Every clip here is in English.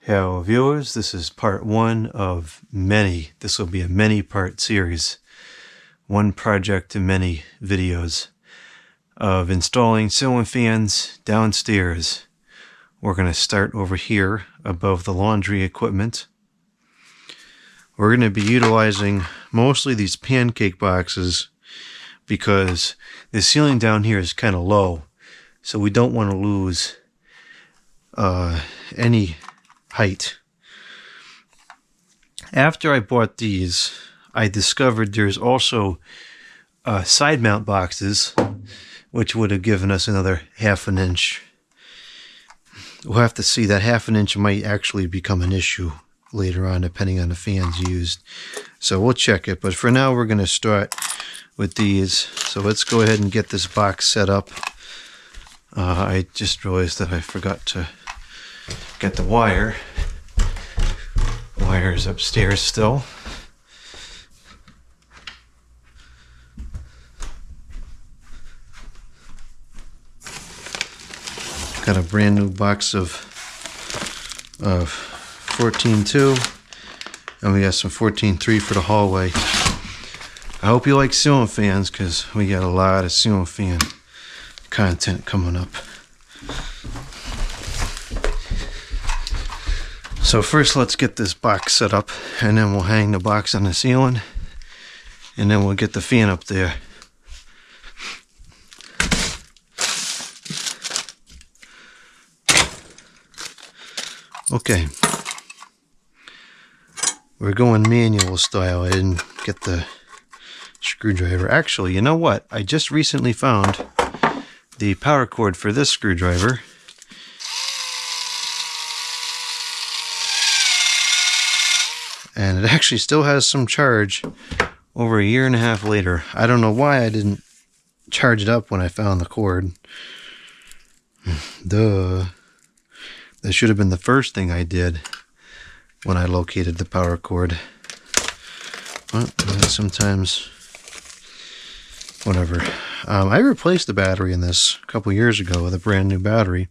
Hello viewers, this is part one of many. This will be a many-part series. One project to many videos of installing ceiling fans downstairs. We're going to start over here above the laundry equipment. We're going to be utilizing mostly these pancake boxes because the ceiling down here is kind of low. So we don't want to lose any height. After I bought these, I discovered there's also side mount boxes, which would have given us another ½ an inch. We'll have to see. That ½ an inch might actually become an issue later on, depending on the fans used. So we'll check it. But for now, we're going to start with these. So let's go ahead and get this box set up. I just realized that I forgot to get the wire. Wire is upstairs still. Got a brand new box of 14.2, and we got some 14.3 for the hallway. I hope you like ceiling fans, because we got a lot of ceiling fan content coming up. So first let's get this box set up, and then we'll hang the box on the ceiling, and then we'll get the fan up there. Okay, we're going manual style. I didn't get the screwdriver. Actually, you know what? I just recently found the power cord for this screwdriver. And it actually still has some charge over a year and a half later. I don't know why I didn't charge it up when I found the cord. Duh. That should have been the first thing I did when I located the power cord. But sometimes, whatever. I replaced the battery in this a couple years ago with a brand new battery.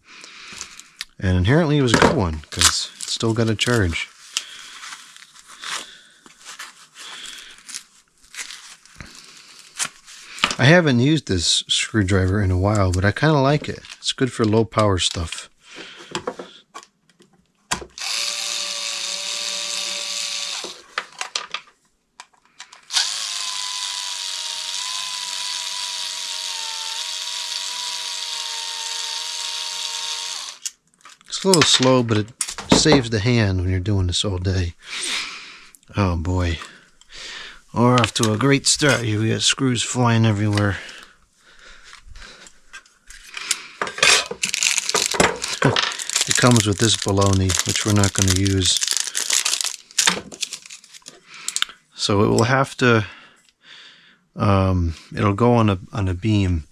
And inherently it was a good one, because it's still got a charge. I haven't used this screwdriver in a while, but I kind of like it. It's good for low power stuff. It's a little slow, but it saves the hand when you're doing this all day. Oh boy. We're off to a great start here. We got screws flying everywhere. It comes with this baloney, which we're not going to use. So it will have to, it'll go on a beam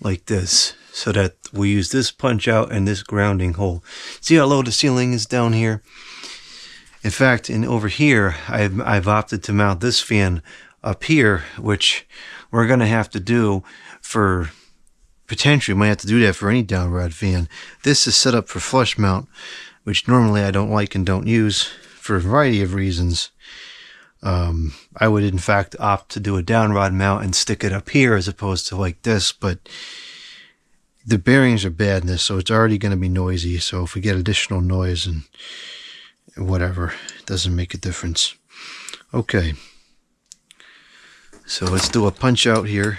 like this, so that we use this punch out and this grounding hole. See how low the ceiling is down here? In fact, over here, I've opted to mount this fan up here, which we're going to have to do for, potentially, we might have to do that for any down rod fan. This is set up for flush mount, which normally I don't like and don't use for a variety of reasons. I would, in fact, opt to do a down rod mount and stick it up here as opposed to like this, but the bearings are bad in this, so it's already going to be noisy. So if we get additional noise and whatever, it doesn't make a difference. Okay, so let's do a punch out here.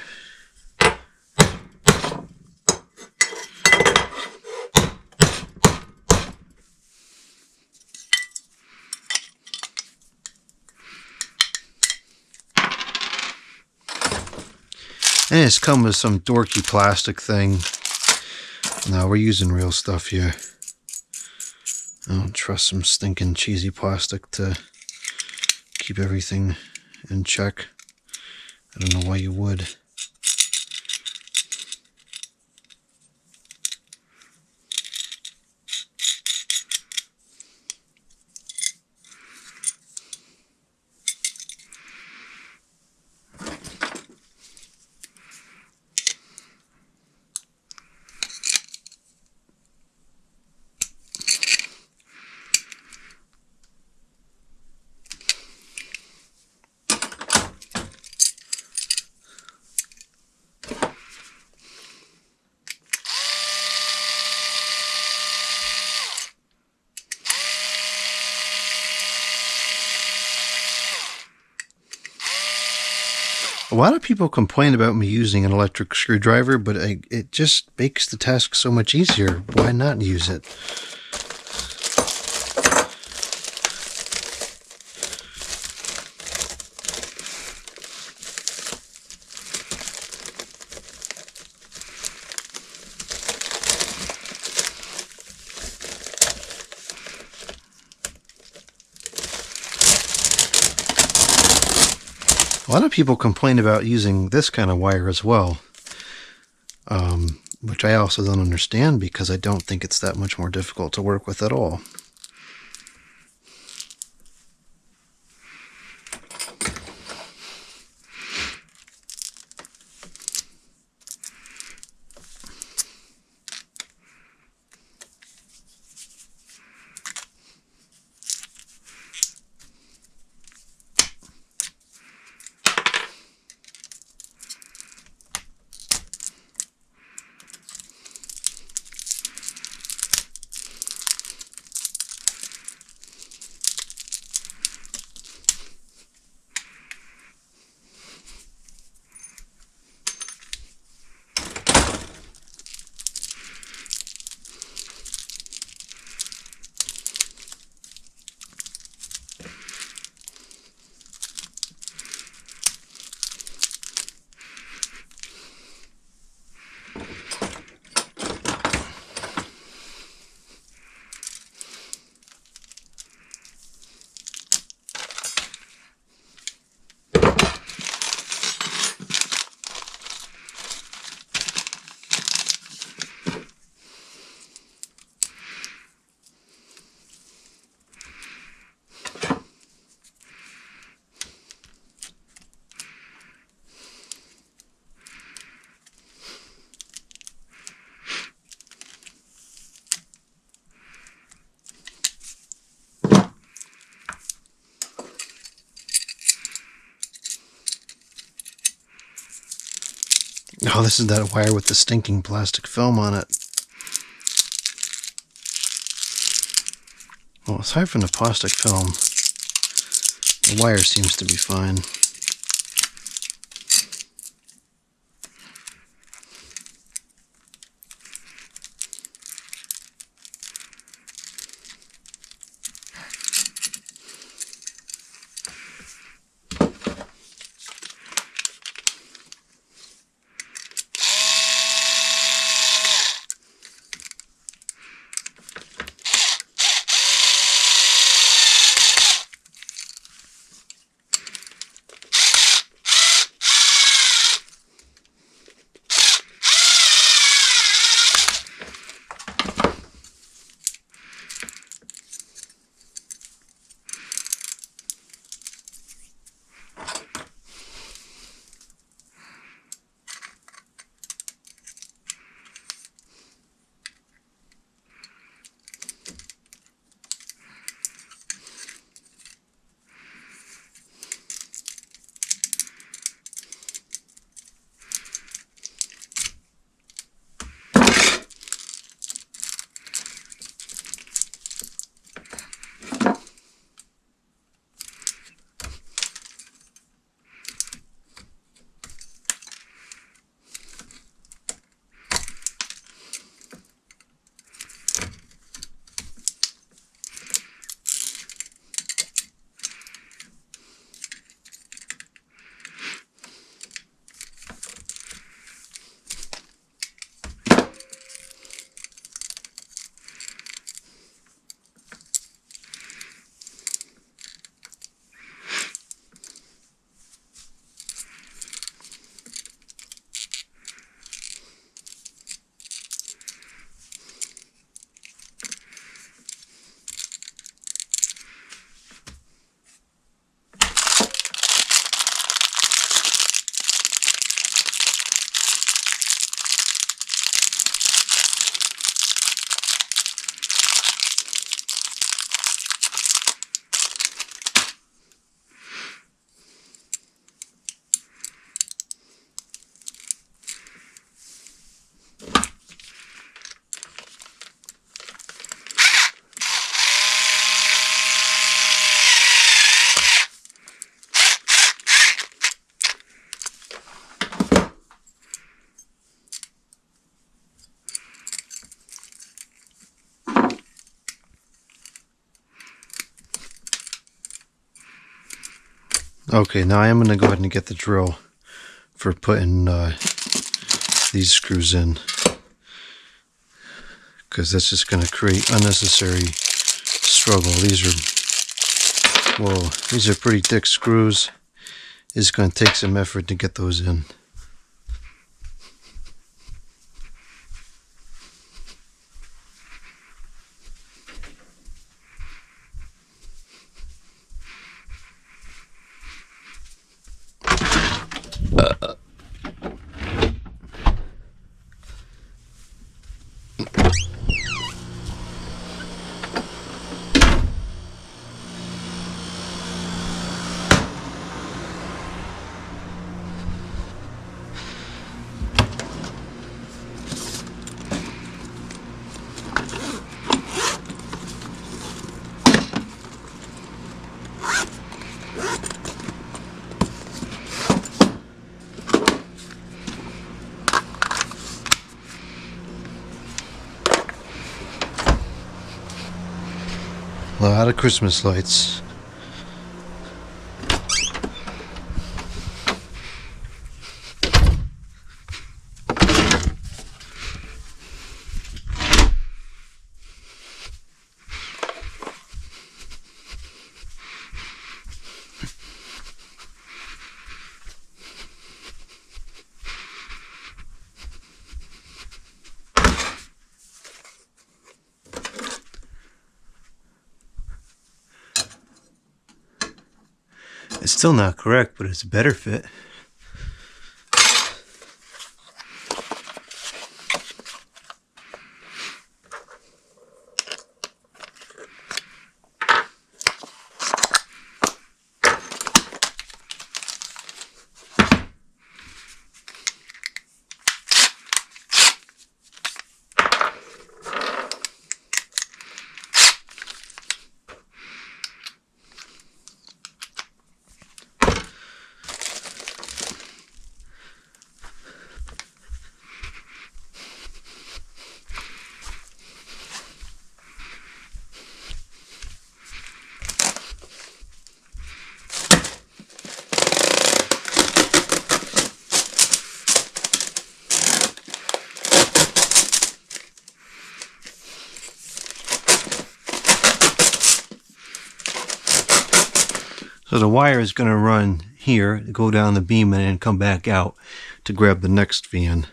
And it's come with some dorky plastic thing. No, we're using real stuff here. I don't trust some stinking cheesy plastic to keep everything in check. I don't know why you would. A lot of people complain about me using an electric screwdriver, but it just makes the task so much easier. Why not use it? A lot of people complain about using this kind of wire as well, which I also don't understand because I don't think it's that much more difficult to work with at all. Oh, this is that wire with the stinking plastic film on it. Well, aside from the plastic film, the wire seems to be fine. Okay, now I am going to go ahead and get the drill for putting these screws in, because that's just going to create unnecessary struggle. These are pretty thick screws. It's going to take some effort to get those in. A lot of Christmas lights. It's still not correct, but it's a better fit. So the wire is going to run here, go down the beam, and then come back out to grab the next fan.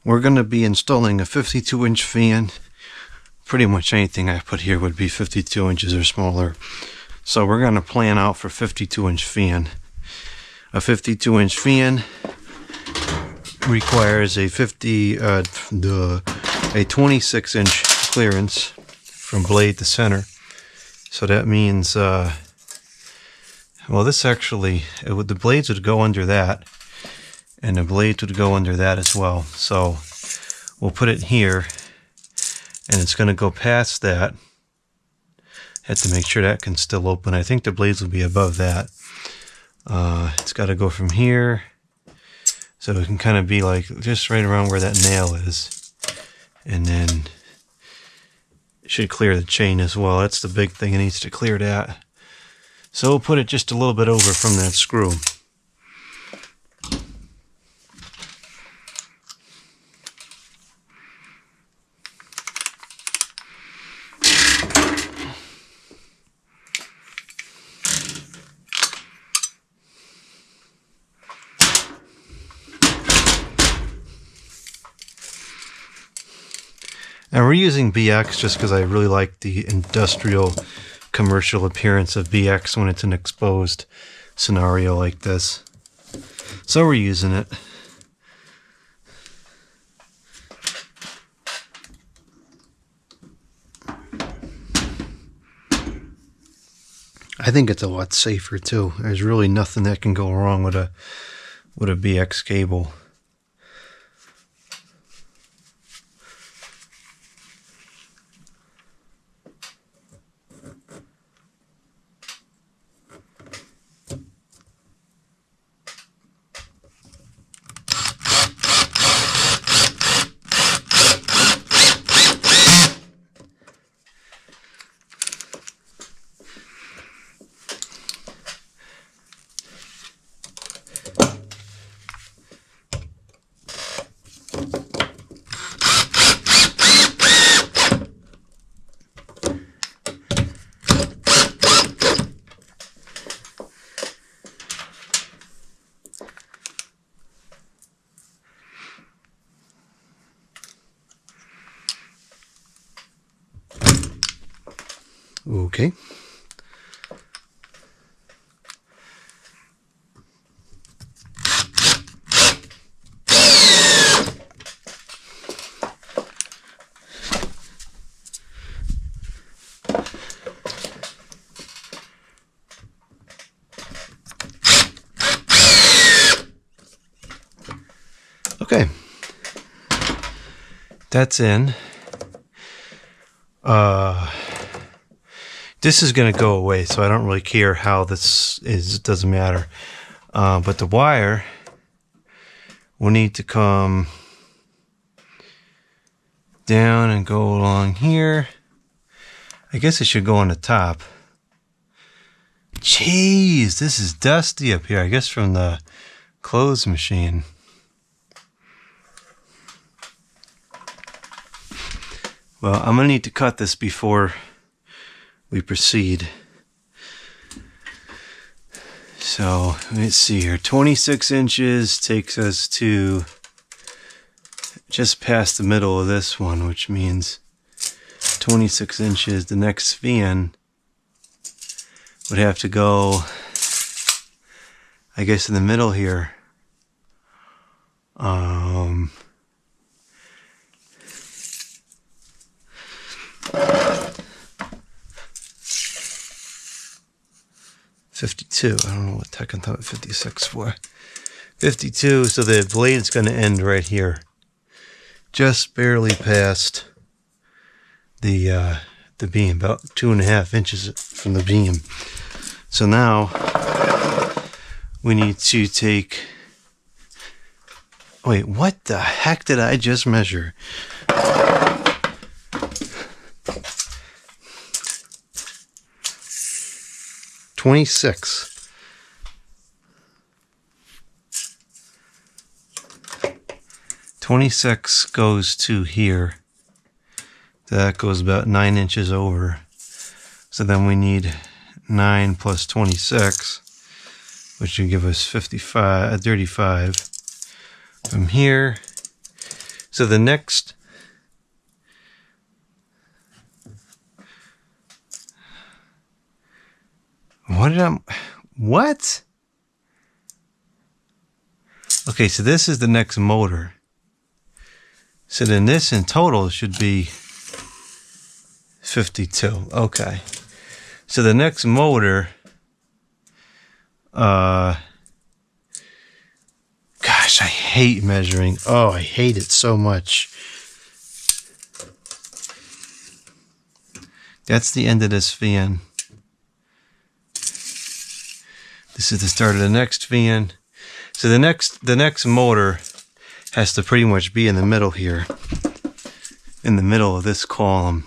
We're going to be installing a 52-inch fan. Pretty much anything I put here would be 52 inches or smaller. So we're going to plan out for 52-inch fan. A 52-inch fan requires a 26-inch clearance from blade to center. So that means, well, this actually, the blades would go under that, and the blades would go under that as well. So we'll put it here, and it's going to go past that. Have to make sure that can still open. I think the blades will be above that. It's got to go from here, so it can kind of be like just right around where that nail is, and then it should clear the chain as well. That's the big thing. It needs to clear that. So we'll put it just a little bit over from that screw. And we're using BX just because I really like the industrial commercial appearance of BX when it's an exposed scenario like this. So we're using it. I think it's a lot safer too. There's really nothing that can go wrong with a BX cable. Okay. Okay. That's in. This is going to go away, so I don't really care how this is. It doesn't matter. But the wire will need to come down and go along here. I guess it should go on the top. Jeez, this is dusty up here. I guess from the clothes machine. Well, I'm going to need to cut this before we proceed. So, let's see here. 26 inches takes us to just past the middle of this one, which means 26 inches. The next fan would have to go, I guess, in the middle here. 52. I don't know what Tekken thought 56 for. 52, so the blade's going to end right here. Just barely past the beam, about 2.5 inches from the beam. So now we need to take... Wait, what the heck did I just measure? $26. $26 goes to here. That goes about 9 inches over. So then we need 9 plus 26, which would give us 35 from here. So the next what? Okay, so this is the next motor. So then this in total should be 52. Okay. So the next motor, gosh, I hate measuring. Oh, I hate it so much. That's the end of this fan. This is the start of the next fan. So the next motor has to pretty much be in the middle here, in the middle of this column.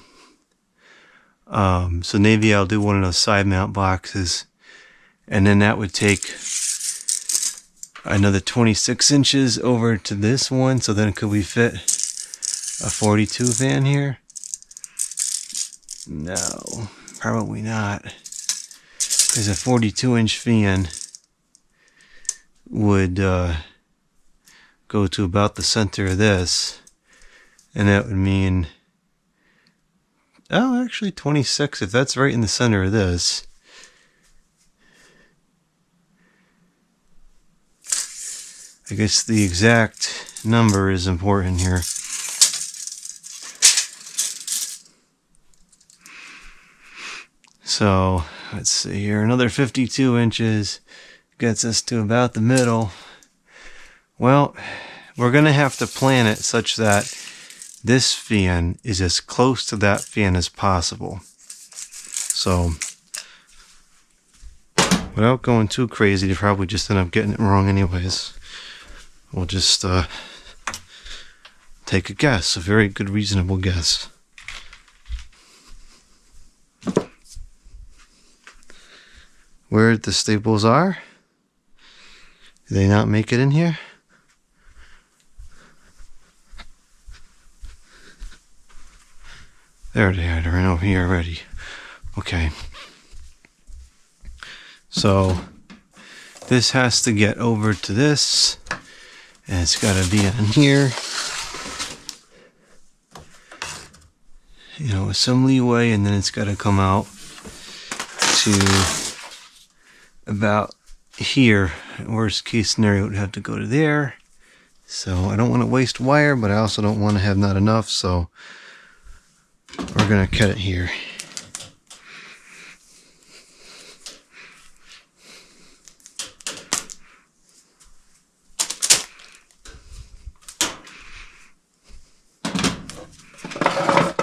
So maybe I'll do one of those side mount boxes, and then that would take another 26 inches over to this one. So then could we fit a 42 fan here? No, probably not. Because a 42-inch fan would go to about the center of this, and that would mean, oh, actually 26, if that's right in the center of this. I guess the exact number is important here. So Let's see here, another 52 inches gets us to about the middle. Well, we're going to have to plan it such that this fan is as close to that fan as possible. So, without going too crazy, they probably just end up getting it wrong anyways. We'll just take a guess, a very good reasonable guess. Where the staples are? Do they not make it in here? There they are, they're right over here already. Okay. So, this has to get over to this, and it's got to be in here. You know, with some leeway, and then it's got to come out to about here. Worst case scenario, it would have to go to there. So I don't want to waste wire, but I also don't want to have not enough, so we're going to cut it here.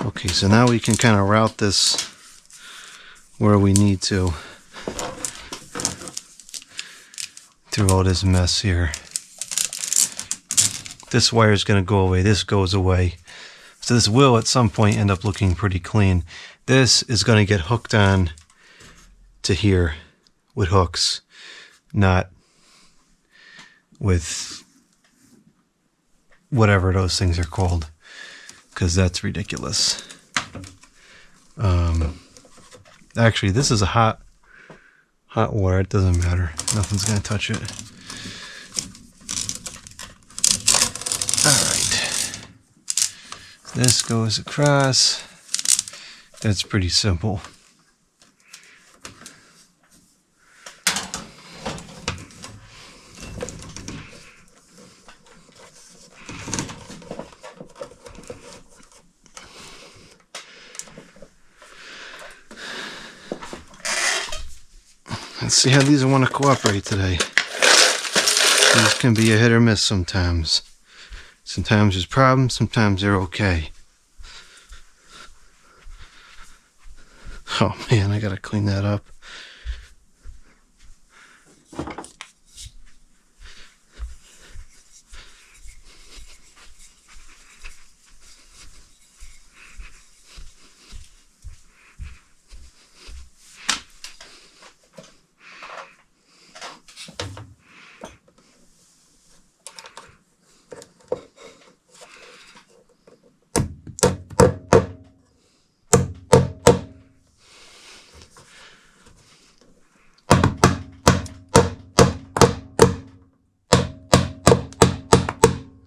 Okay, so now we can kind of route this where we need to through all this mess here. This wire is going to go away. This goes away. So this will at some point end up looking pretty clean. This is going to get hooked on to here with hooks, not with whatever those things are called, because that's ridiculous. Actually, this is a hot wire. It doesn't matter. Nothing's going to touch it. Alright. This goes across. That's pretty simple. Let's see how these want to cooperate today. These can be a hit or miss sometimes. Sometimes there's problems, sometimes they're okay. Oh man, I gotta clean that up.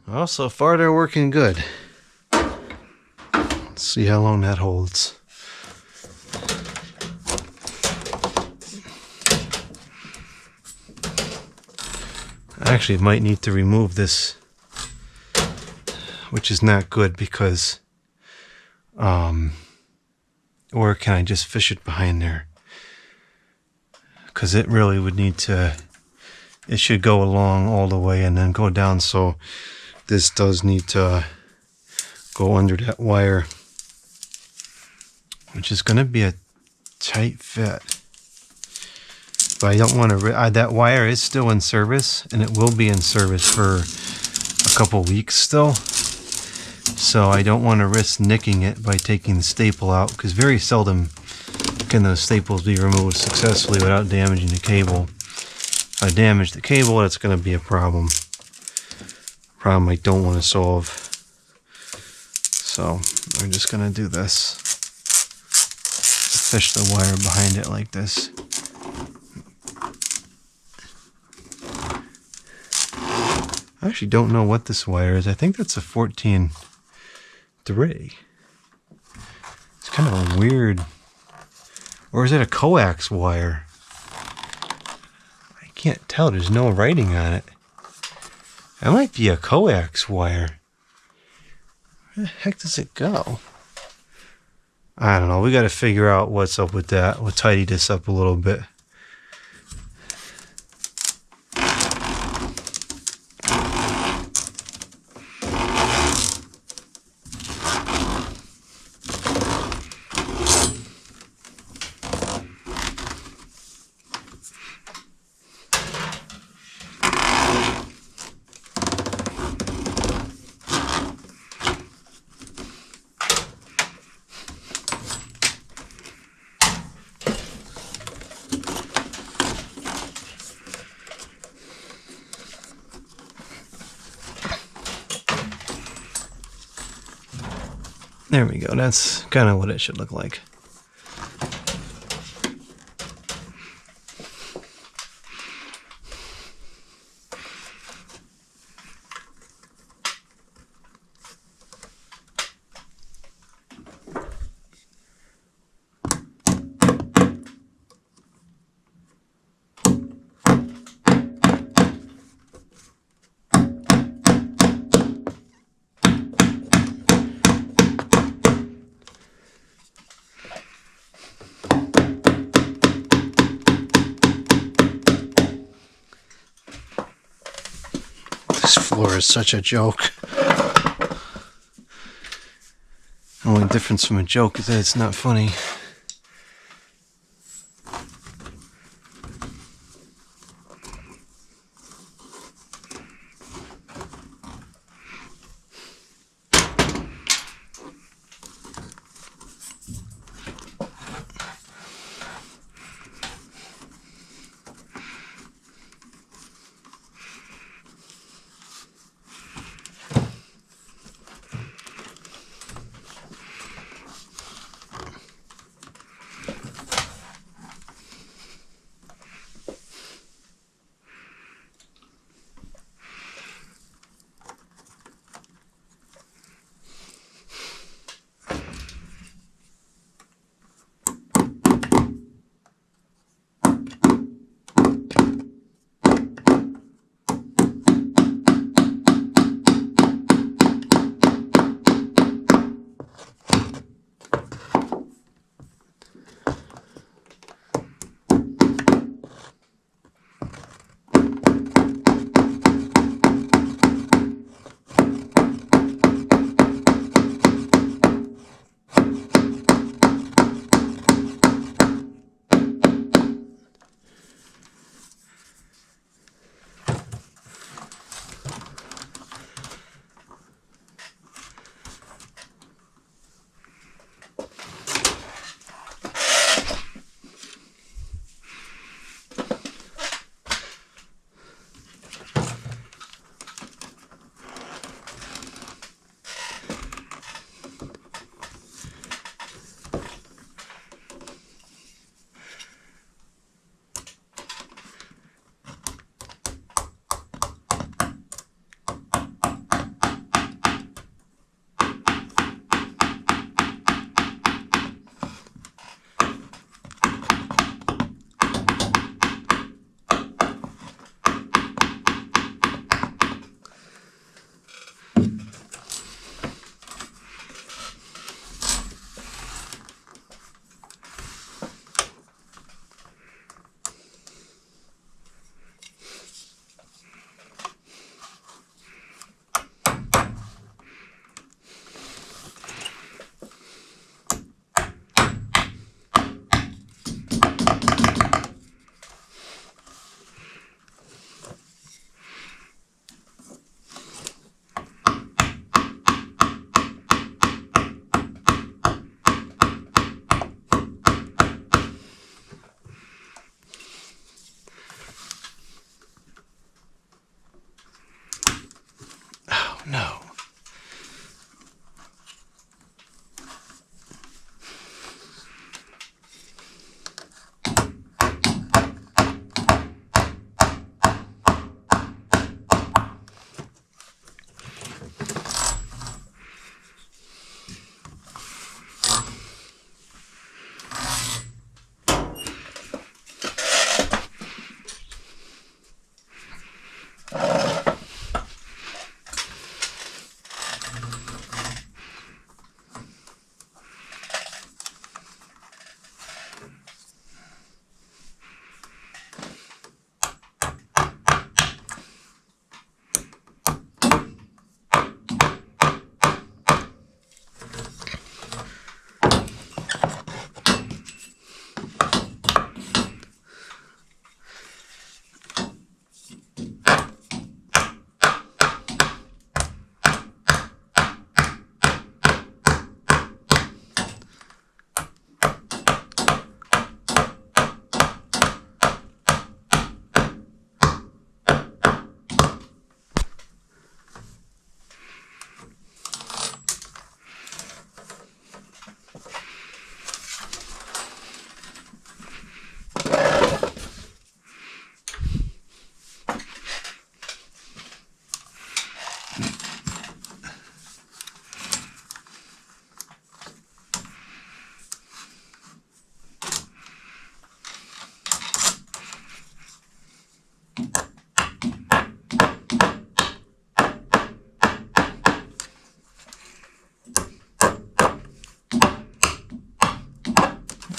Well, so far they're working good. Let's see how long that holds. I actually might need to remove this, which is not good because, or can I just fish it behind there? Because it really would need to, it should go along all the way and then go down, so this does need to go under that wire, which is going to be a tight fit. But I don't want to, that wire is still in service, and it will be in service for a couple weeks still. So I don't want to risk nicking it by taking the staple out, because very seldom can those staples be removed successfully without damaging the cable. If I damage the cable, that's going to be a problem. Problem I don't want to solve. So I'm just going to do this. Fish the wire behind it like this. I actually don't know what this wire is. I think that's a 14-3. It's kind of a weird, or is it a coax wire? I can't tell. There's no writing on it. That might be a coax wire. Where the heck does it go? I don't know. We got to figure out what's up with that. We'll tidy this up a little bit. There we go. That's kind of what it should look like. This floor is such a joke. The only difference from a joke is that it's not funny. No.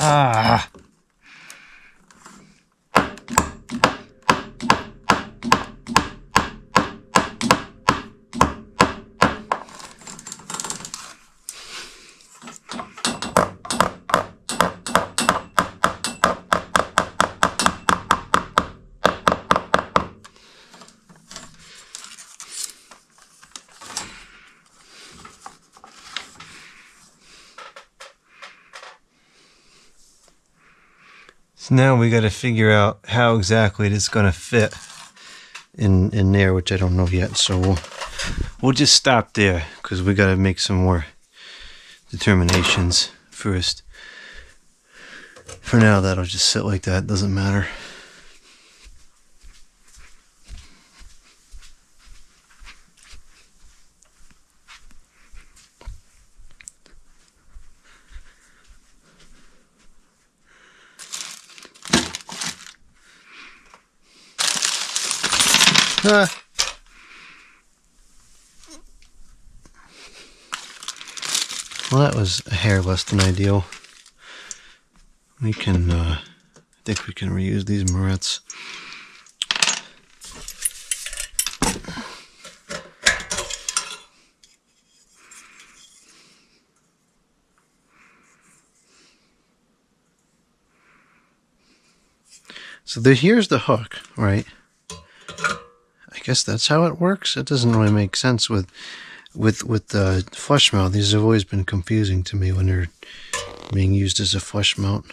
Ah! So now we got to figure out how exactly it's going to fit in there, which I don't know yet. So we'll just stop there because we got to make some more determinations first. For now, that'll just sit like that. Doesn't matter. Ah. Well, that was a hair less than ideal. We can, I think we can reuse these morettes. So here's the hook, right? I guess that's how it works. It doesn't really make sense with the flush mount. These have always been confusing to me when they're being used as a flush mount.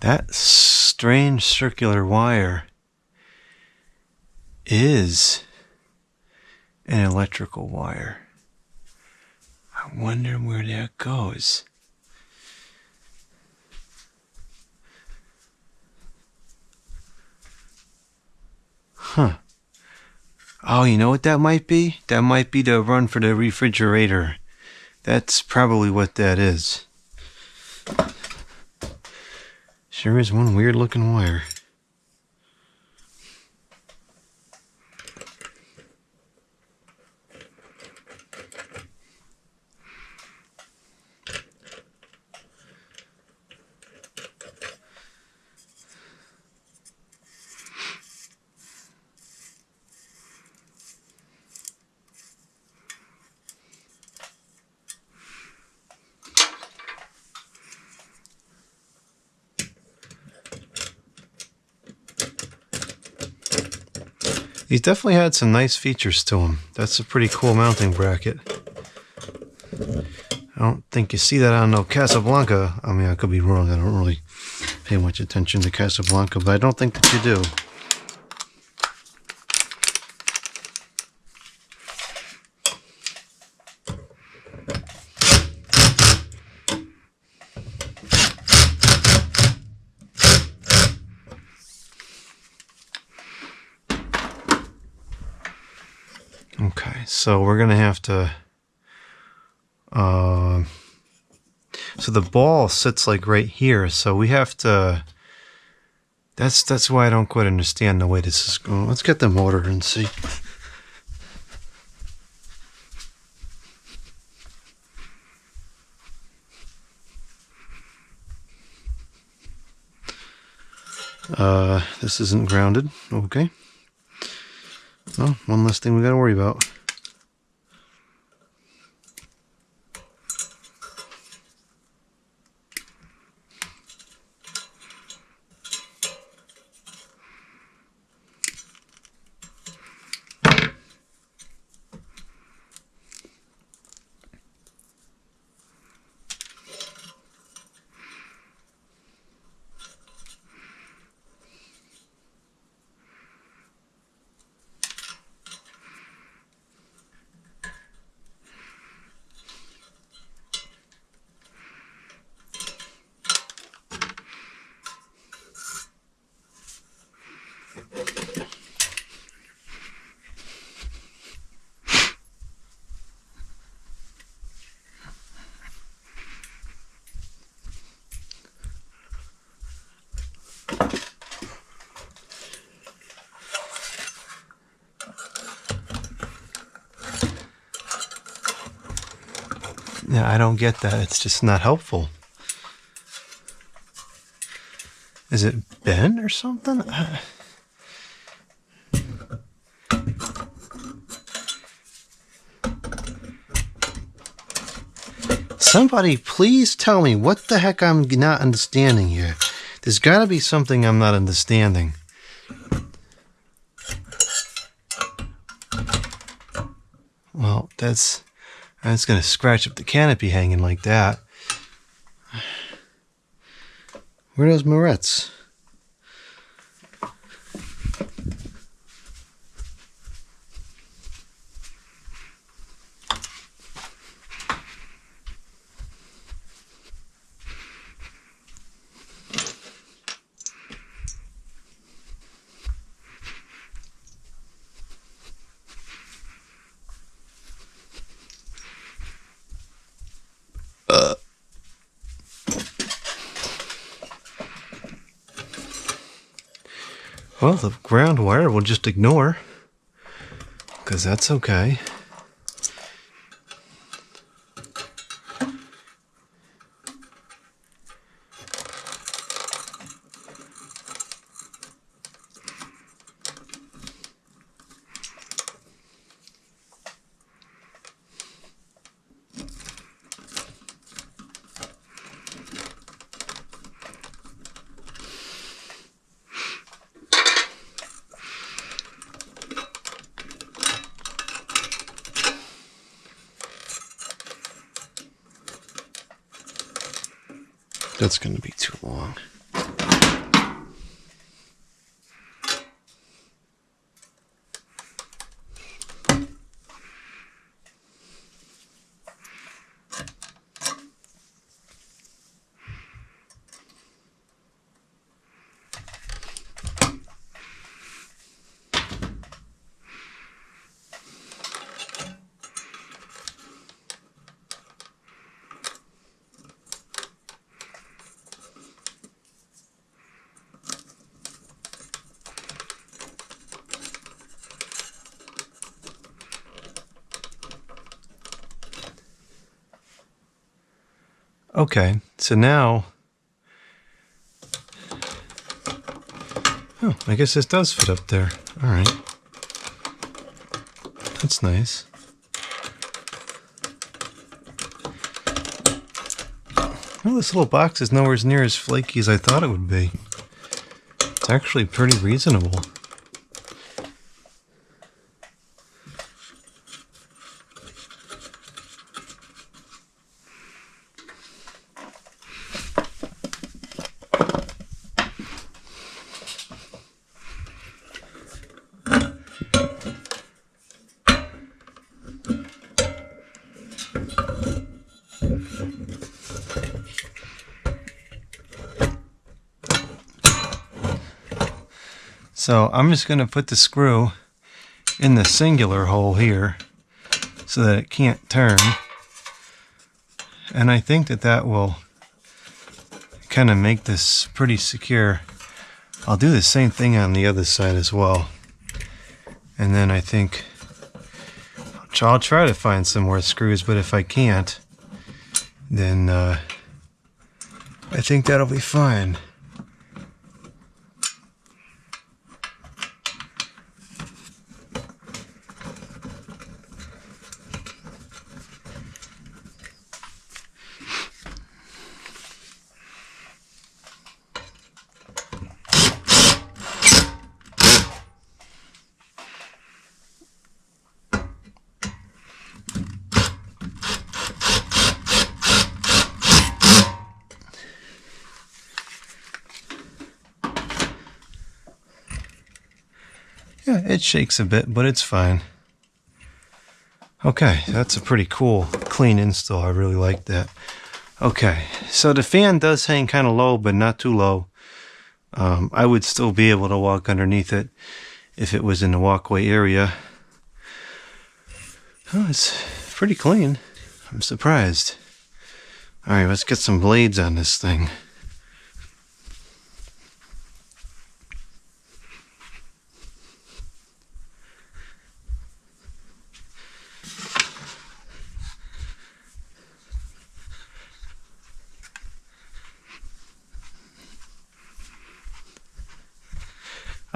That strange circular wire is an electrical wire. I wonder where that goes. Huh. Oh, you know what that might be? That might be the run for the refrigerator. That's probably what that is. Sure is one weird looking wire. These definitely had some nice features to them. That's a pretty cool mounting bracket. I don't think you see that on no Casablanca. I mean, I could be wrong. I don't really pay much attention to Casablanca, but I don't think that you do. Okay, so we're gonna have to. So the ball sits like right here, so we have to. That's why I don't quite understand the way this is going. Let's get the motor and see. This isn't grounded. Okay. Well, one less thing we got to worry about. Yeah, I don't get that. It's just not helpful. Is it bent or something? Somebody please tell me what the heck I'm not understanding here. There's got to be something I'm not understanding. Well, that's going to scratch up the canopy hanging like that. Where are those morettes? Well, the ground wire we'll just ignore, because that's okay. That's going to be too long. Okay, so now, oh, I guess this does fit up there. All right, that's nice. Well, this little box is nowhere near as flaky as I thought it would be. It's actually pretty reasonable. So I'm just going to put the screw in the singular hole here so that it can't turn. And I think that that will kind of make this pretty secure. I'll do the same thing on the other side as well. And then I think I'll try to find some more screws, but if I can't, then I think that'll be fine. Yeah, it shakes a bit, but it's fine. Okay, that's a pretty cool, clean install. I really like that. Okay, so the fan does hang kind of low, but not too low. I would still be able to walk underneath it if it was in the walkway area. Oh, it's pretty clean. I'm surprised. All right, let's get some blades on this thing.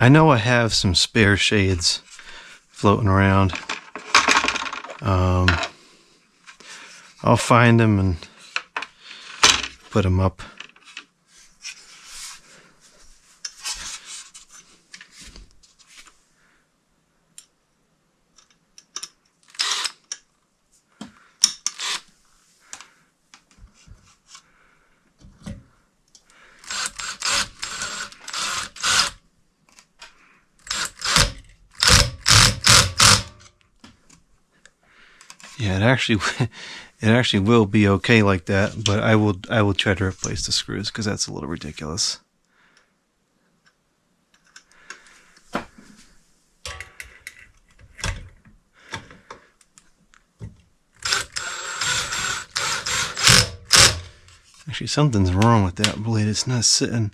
I know I have some spare shades floating around. I'll find them and put them up. Yeah, it actually will be okay like that, but I will try to replace the screws because that's a little ridiculous. Actually, something's wrong with that blade. It's not sitting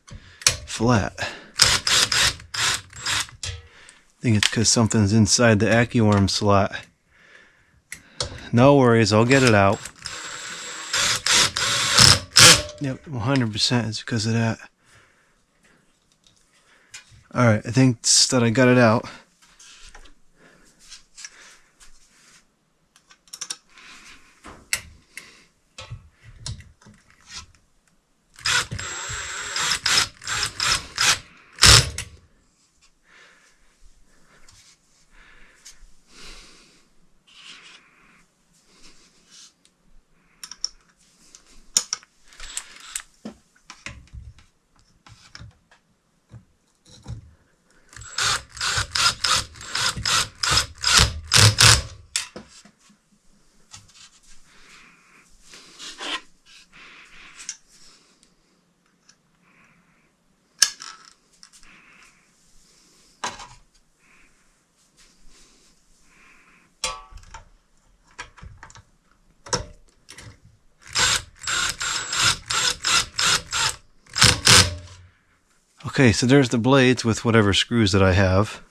flat. I think it's because something's inside the AccuArm slot. No worries, I'll get it out. Yep, 100% is because of that. Alright, I think that I got it out. Okay, so there's the blades with whatever screws that I have,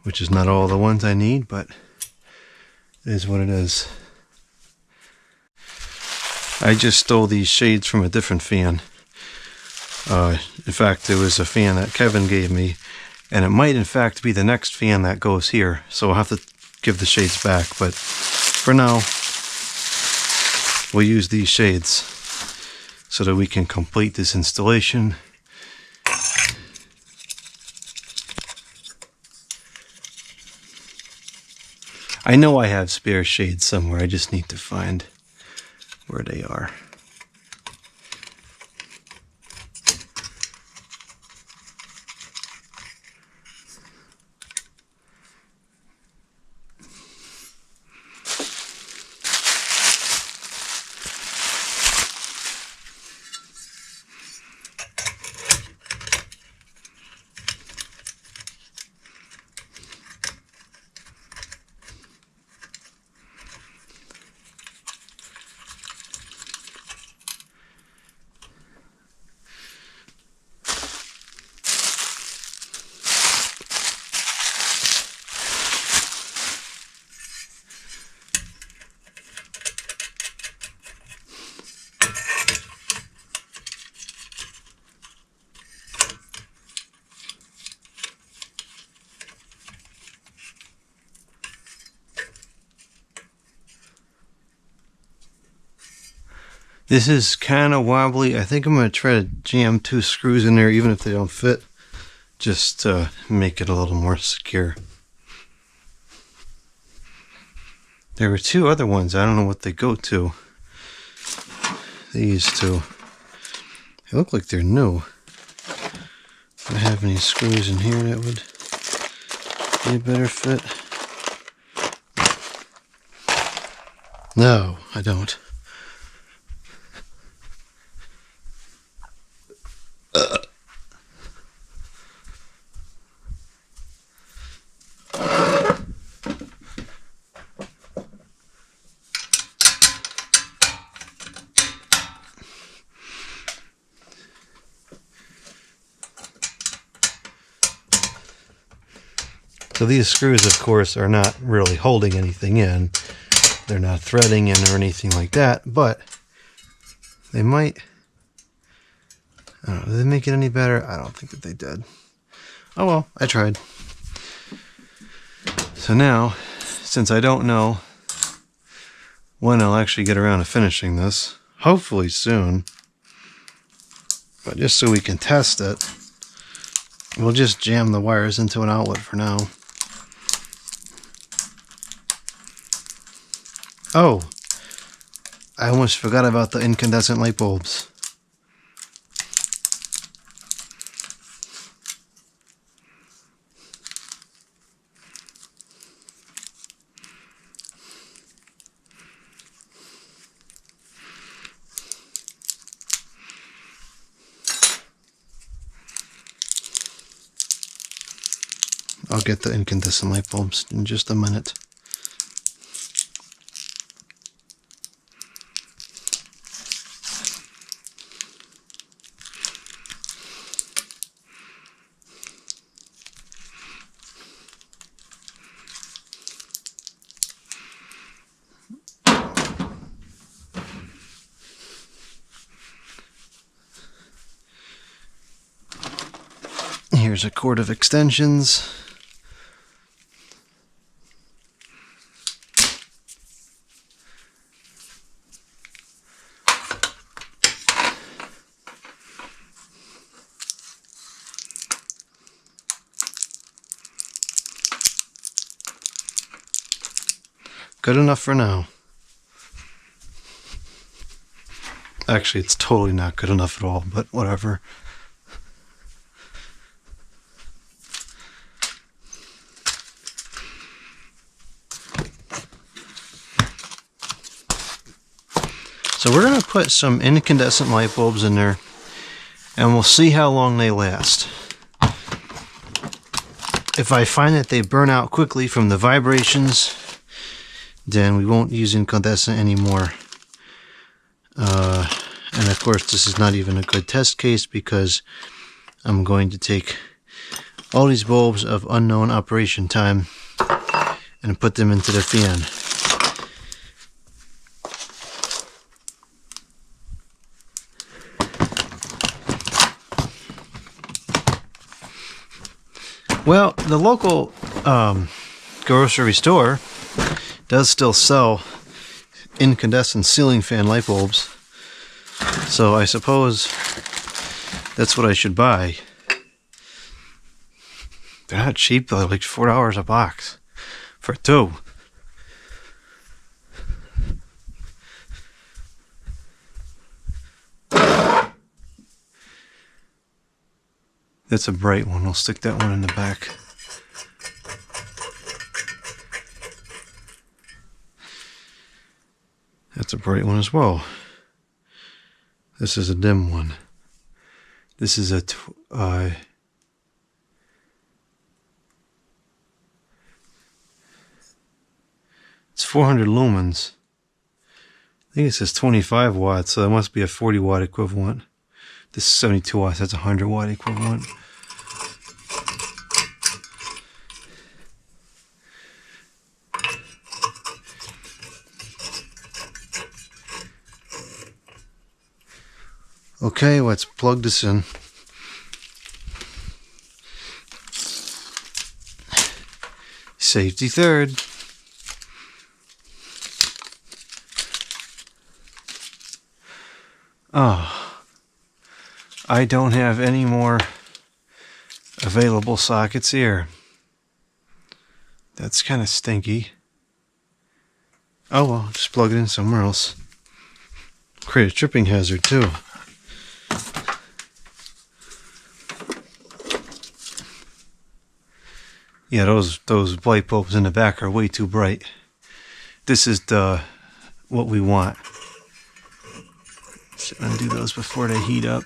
which is not all the ones I need, but it is what it is. I just stole these shades from a different fan. In fact, it was a fan that Kevin gave me, and it might in fact be the next fan that goes here, so I'll have to give the shades back, but for now, we'll use these shades so that we can complete this installation. I know I have spare shades somewhere, I just need to find where they are. This is kind of wobbly. I think I'm going to try to jam 2 screws in there even if they don't fit, just to make it a little more secure. There were 2 other ones. I don't know what they go to. These 2. They look like they're new. Do I have any screws in here that would be a better fit? No, I don't. So these screws, of course, are not really holding anything in. They're not threading in or anything like that, but they might... I don't know, did they make it any better? I don't think that they did. Oh well, I tried. So now, since I don't know when I'll actually get around to finishing this, hopefully soon, but just so we can test it, we'll just jam the wires into an outlet for now. Oh, I almost forgot about the incandescent light bulbs. I'll get the incandescent light bulbs in just a minute. Here's a cord of extensions. Good enough for now. Actually, it's totally not good enough at all, but whatever. So we're going to put some incandescent light bulbs in there, and we'll see how long they last. If I find that they burn out quickly from the vibrations, then we won't use incandescent anymore. And of course, this is not even a good test case because I'm going to take all these bulbs of unknown operation time and put them into the fan. Well, the local grocery store does still sell incandescent ceiling fan light bulbs, so I suppose that's what I should buy. They're not cheap though, like $4 a box for two. That's a bright one. I'll stick that one in the back. That's a bright one as well. This is a dim one. This is a it's 400 lumens. I think it says 25 watts, so that must be a 40 watt equivalent. This is 72 watts, that's a 100 watt equivalent. Okay, let's plug this in. Safety third. Oh, I don't have any more available sockets here. That's kind of stinky. Oh well, just plug it in somewhere else. Create a tripping hazard too. Yeah, those light bulbs in the back are way too bright. This is what we want. So undo those before they heat up.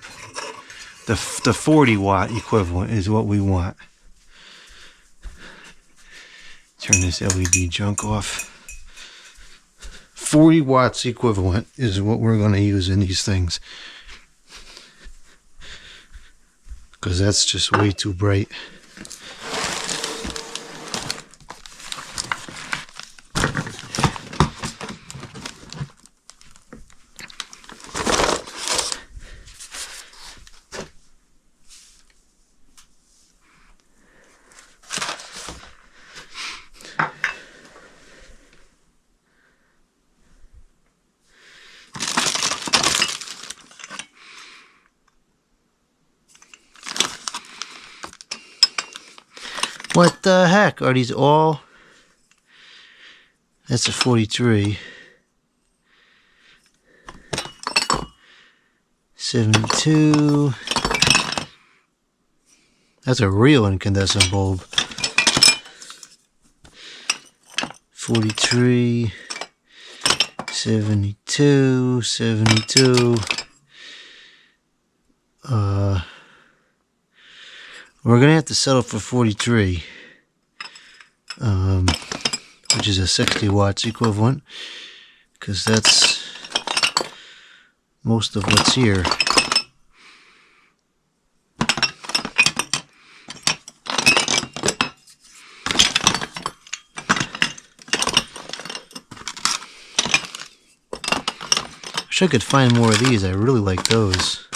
The 40 watt equivalent is what we want. Turn this LED junk off. 40 watts equivalent is what we're going to use in these things. Because that's just way too bright. What the heck? Are these all? That's a 43. 72. That's a real incandescent bulb. 43. 72. 72. We're gonna have to settle for 43. Which is a 60 watts equivalent, because that's most of what's here. Wish I could find more of these. I really like those.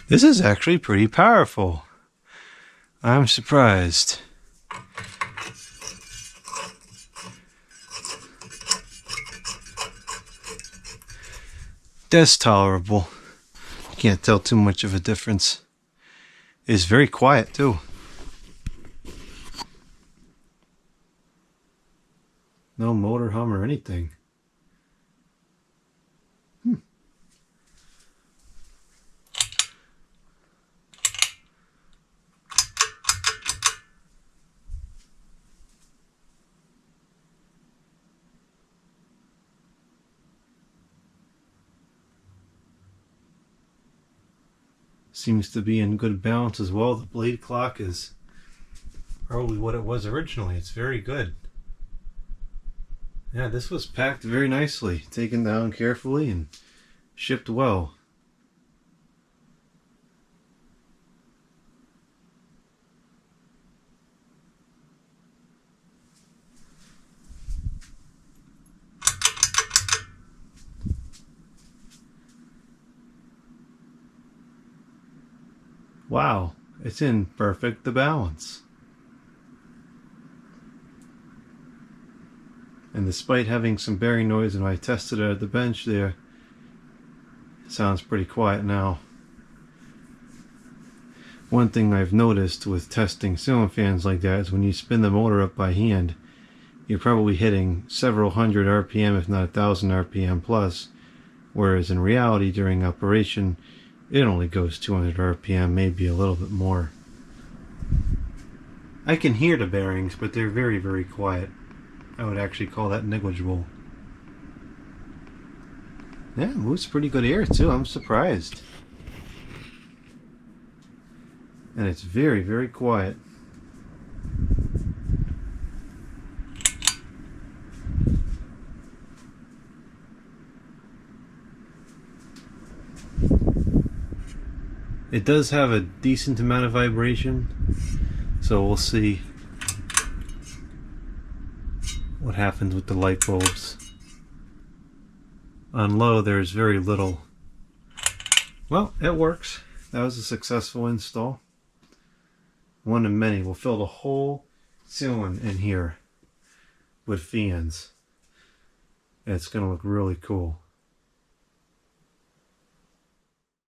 This is actually pretty powerful. I'm surprised. That's tolerable. Can't tell too much of a difference. It's very quiet too. No motor hum or anything. Seems to be in good balance as well. The blade clock is probably what it was originally. It's very good. Yeah, this was packed very nicely, taken down carefully and shipped well. Wow, it's in perfect balance. And despite having some bearing noise when I tested it at the bench there, it sounds pretty quiet now. One thing I've noticed with testing ceiling fans like that is when you spin the motor up by hand, you're probably hitting several hundred RPM, if not 1,000 RPM plus, whereas in reality during operation it only goes 200 RPM, maybe a little bit more. I can hear the bearings, but they're very, very quiet. I would actually call that negligible. Yeah, it moves pretty good air too. I'm surprised. And it's very, very quiet. It does have a decent amount of vibration, so we'll see what happens with the light bulbs. On low, there's very little. Well, it works. That was a successful install. One of many. We'll fill the whole ceiling in here with fans. And it's going to look really cool.